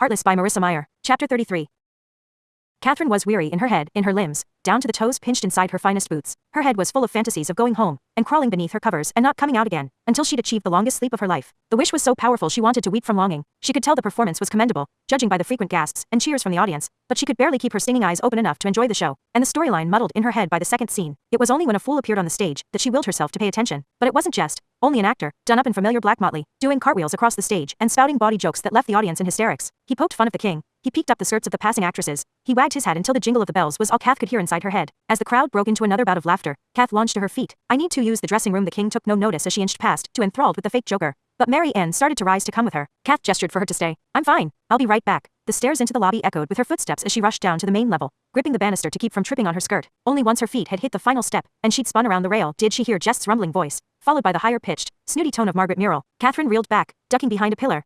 Heartless by Marissa Meyer. Chapter 33. Catherine was weary in her head, in her limbs, down to the toes pinched inside her finest boots. Her head was full of fantasies of going home, and crawling beneath her covers and not coming out again, until she'd achieved the longest sleep of her life. The wish was so powerful she wanted to weep from longing. She could tell the performance was commendable, judging by the frequent gasps and cheers from the audience, but she could barely keep her stinging eyes open enough to enjoy the show, and the storyline muddled in her head by the second scene. It was only when a fool appeared on the stage that she willed herself to pay attention. But it wasn't just only an actor, done up in familiar black motley, doing cartwheels across the stage and spouting bawdy jokes that left the audience in hysterics. He poked fun of the king. He peeked up the skirts of the passing actresses. He wagged his head until the jingle of the bells was all Kath could hear inside her head. As the crowd broke into another bout of laughter, Kath launched to her feet. I need to use the dressing room. The king took no notice as she inched past, too enthralled with the fake joker. But Mary Ann started to rise to come with her. Kath gestured for her to stay. I'm fine. I'll be right back. The stairs into the lobby echoed with her footsteps as she rushed down to the main level, gripping the banister to keep from tripping on her skirt. Only once her feet had hit the final step, and she'd spun around the rail, did she hear Jest's rumbling voice, followed by the higher-pitched, snooty tone of Margaret Murrell. Catherine reeled back, ducking behind a pillar.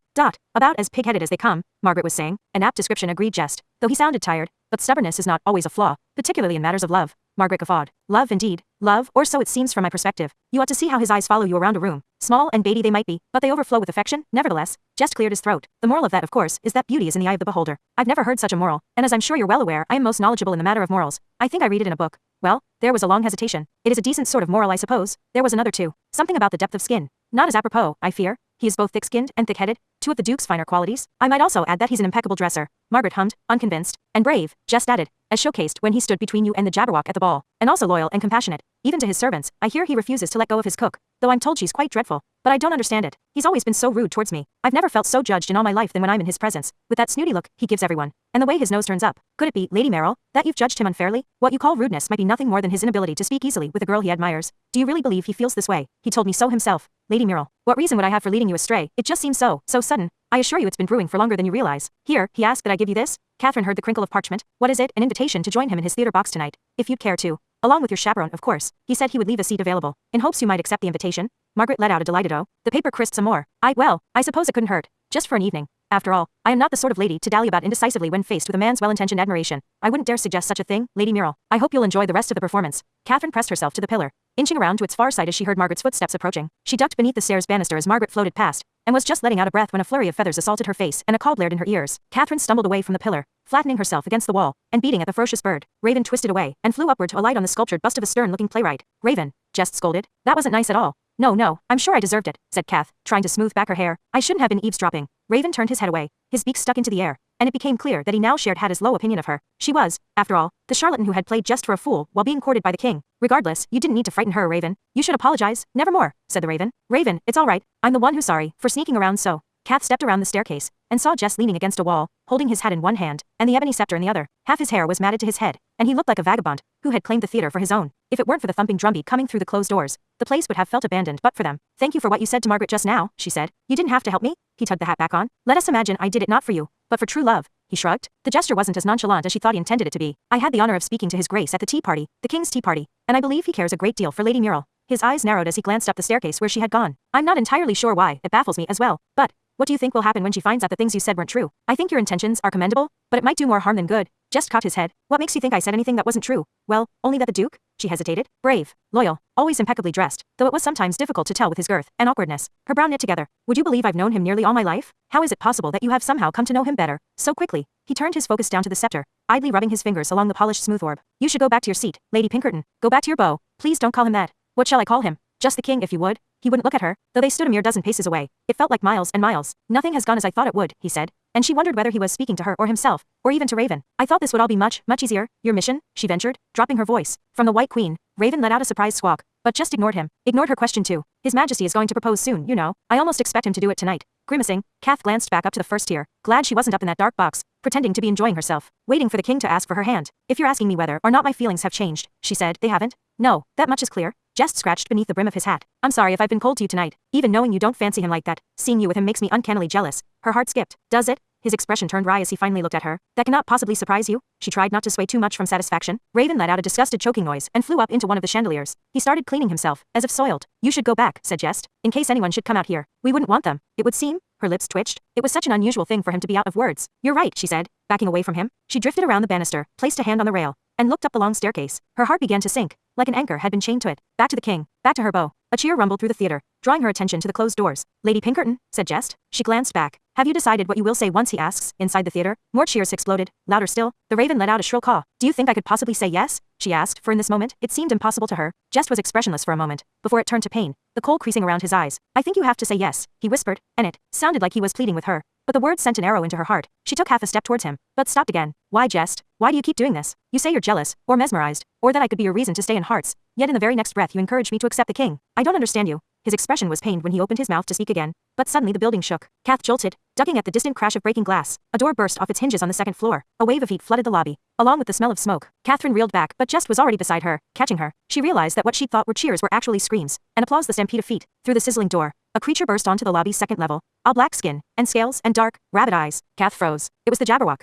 About as pig-headed as they come, Margaret was saying. An apt description, agreed Jest, though he sounded tired. But stubbornness is not always a flaw, particularly in matters of love. Margaret guffawed. Love indeed. Love, or so it seems from my perspective. You ought to see how his eyes follow you around a room. Small and baby they might be, but they overflow with affection, nevertheless. Jest cleared his throat. The moral of that, of course, is that beauty is in the eye of the beholder. I've never heard such a moral, and as I'm sure you're well aware, I am most knowledgeable in the matter of morals. I think I read it in a book. Well, there was a long hesitation. It is a decent sort of moral, I suppose. There was another too. Something about the depth of skin. Not as apropos, I fear. He is both thick-skinned and thick-headed, two of the Duke's finer qualities. I might also add that he's an impeccable dresser. Margaret hummed, unconvinced. And brave, Jest added, as showcased when he stood between you and the Jabberwock at the ball. And also loyal and compassionate. Even to his servants, I hear he refuses to let go of his cook, though I'm told she's quite dreadful. But I don't understand it. He's always been so rude towards me. I've never felt so judged in all my life than when I'm in his presence, with that snooty look he gives everyone, and the way his nose turns up. Could it be, Lady Merrill, that you've judged him unfairly? What you call rudeness might be nothing more than his inability to speak easily with a girl he admires. Do you really believe he feels this way? He told me so himself. Lady Merrill, what reason would I have for leading you astray? It just seems so sudden. I assure you it's been brewing for longer than you realize. Here, he asked that I give you this? Catherine heard the crinkle of parchment. What is it? An invitation to join him in his theater box tonight, if you'd care to. Along with your chaperone, of course. He said he would leave a seat available, in hopes you might accept the invitation. Margaret let out a delighted oh. The paper crisped some more. Well, I suppose it couldn't hurt. Just for an evening. After all, I am not the sort of lady to dally about indecisively when faced with a man's well-intentioned admiration. I wouldn't dare suggest such a thing, Lady Murrell. I hope you'll enjoy the rest of the performance. Catherine pressed herself to the pillar, inching around to its far side as she heard Margaret's footsteps approaching. She ducked beneath the stairs banister as Margaret floated past, and was just letting out a breath when a flurry of feathers assaulted her face and a call blared in her ears. Catherine stumbled away from the pillar, flattening herself against the wall, and beating at the ferocious bird. Raven twisted away, and flew upward to alight on the sculptured bust of a stern-looking playwright. Raven, Jest scolded. That wasn't nice at all. No, I'm sure I deserved it, said Kath, trying to smooth back her hair. I shouldn't have been eavesdropping. Raven turned his head away, his beak stuck into the air, and it became clear that he now shared Hatta's low opinion of her. She was, after all, the charlatan who had played Jest for a fool while being courted by the king. Regardless, you didn't need to frighten her, Raven. You should apologize. Nevermore, said the Raven. Raven, it's all right. I'm the one who's sorry for sneaking around so. Kath stepped around the staircase, and saw Jest leaning against a wall, holding his hat in one hand, and the ebony scepter in the other. Half his hair was matted to his head, and he looked like a vagabond, who had claimed the theater for his own. If it weren't for the thumping drumbeat coming through the closed doors, the place would have felt abandoned but for them. Thank you for what you said to Margaret just now, she said. You didn't have to help me? He tugged the hat back on. Let us imagine I did it not for you, but for true love. He shrugged. The gesture wasn't as nonchalant as she thought he intended it to be. I had the honor of speaking to his grace at the tea party, the king's tea party, and I believe he cares a great deal for Lady Murrell. His eyes narrowed as he glanced up the staircase where she had gone. I'm not entirely sure why, it baffles me as well, but what do you think will happen when she finds out the things you said weren't true? I think your intentions are commendable, but it might do more harm than good. Jest caught his head. What makes you think I said anything that wasn't true? Well, only that the Duke? She hesitated. Brave, loyal, always impeccably dressed, though it was sometimes difficult to tell with his girth and awkwardness. Her brow knit together. Would you believe I've known him nearly all my life? How is it possible that you have somehow come to know him better, so quickly? He turned his focus down to the scepter, idly rubbing his fingers along the polished smooth orb. You should go back to your seat, Lady Pinkerton. Go back to your beau. Please don't call him that. What shall I call him? Just the king if you would. He wouldn't look at her, though they stood a mere dozen paces away. It felt like miles and miles. Nothing has gone as I thought it would, he said, and she wondered whether he was speaking to her or himself, or even to Raven. I thought this would all be much easier. Your mission? She ventured, dropping her voice. From the White Queen, Raven let out a surprised squawk, but just ignored him. Ignored her question too. His Majesty is going to propose soon, you know. I almost expect him to do it tonight. Grimacing, Kath glanced back up to the first tier, glad she wasn't up in that dark box, pretending to be enjoying herself, waiting for the king to ask for her hand. If you're asking me whether or not my feelings have changed, she said, they haven't. No, that much is clear. Jest scratched beneath the brim of his hat. I'm sorry if I've been cold to you tonight, even knowing you don't fancy him like that. Seeing you with him makes me uncannily jealous. Her heart skipped. Does it? His expression turned wry as he finally looked at her. That cannot possibly surprise you? She tried not to sway too much from satisfaction. Raven let out a disgusted choking noise and flew up into one of the chandeliers. He started cleaning himself, as if soiled. You should go back, said Jest, in case anyone should come out here. We wouldn't want them, it would seem. Her lips twitched. It was such an unusual thing for him to be out of words. You're right, she said, backing away from him. She drifted around the banister, placed a hand on the rail, and looked up the long staircase. Her heart began to sink, like an anchor had been chained to it. Back to the king, back to her beau. A cheer rumbled through the theater, drawing her attention to the closed doors. Lady Pinkerton, said Jest. She glanced back, Have you decided what you will say once he asks? Inside the theater, more cheers exploded. Louder still, the raven let out a shrill caw. Do you think I could possibly say yes? She asked, for in this moment, it seemed impossible to her. Jest was expressionless for a moment, before it turned to pain, the kohl creasing around his eyes. I think you have to say yes, he whispered, and it sounded like he was pleading with her. But the words sent an arrow into her heart. She took half a step towards him, but stopped again. Why, Jest? Why do you keep doing this? You say you're jealous, or mesmerized, or that I could be your reason to stay in Hearts, yet in the very next breath you encourage me to accept the king. I don't understand you. His expression was pained when he opened his mouth to speak again, but suddenly the building shook. Kath jolted, ducking at the distant crash of breaking glass. A door burst off its hinges on the second floor. A wave of heat flooded the lobby, along with the smell of smoke. Catherine reeled back, but Jest was already beside her, catching her. She realized that what she'd thought were cheers were actually screams, and applause. The stampede of feet. Through the sizzling door, a creature burst onto the lobby's second level, all black skin, and scales, and dark, rabid eyes. Kath froze. It was the Jabberwock.